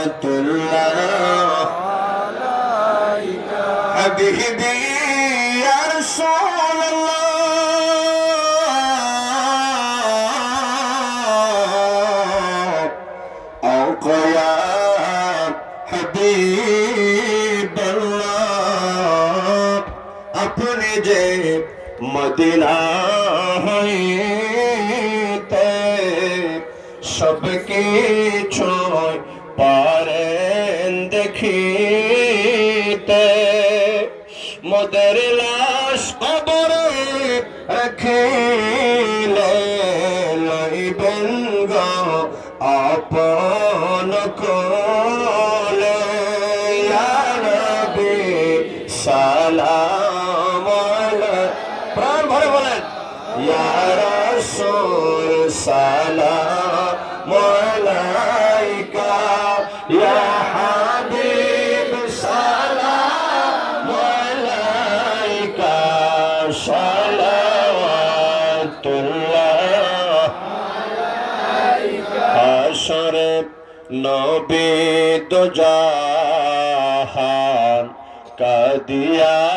সালাওয়াতুল্লাহ আলাইকা হাবিবি ইয়া রাসূলুল্লাহ আওকা ইয়া হাবিবাল্লাহ আপনি যে মদিনা হইতে সবকিছু পারেন দেখিতে মোদের লাশ কবরে রাখিলে লইবেন গো আপন কোলে ইয়া নবী সালাম আলাইকা প্রাণ ভরে বলেন ইয়া রাসূল সালাম আলাইকা ইয়া হাবিব সালাম আলাইকা সালাওয়াতুল্লাহ আলাইকা হাশরে নবী দো জাহান কাদিয়া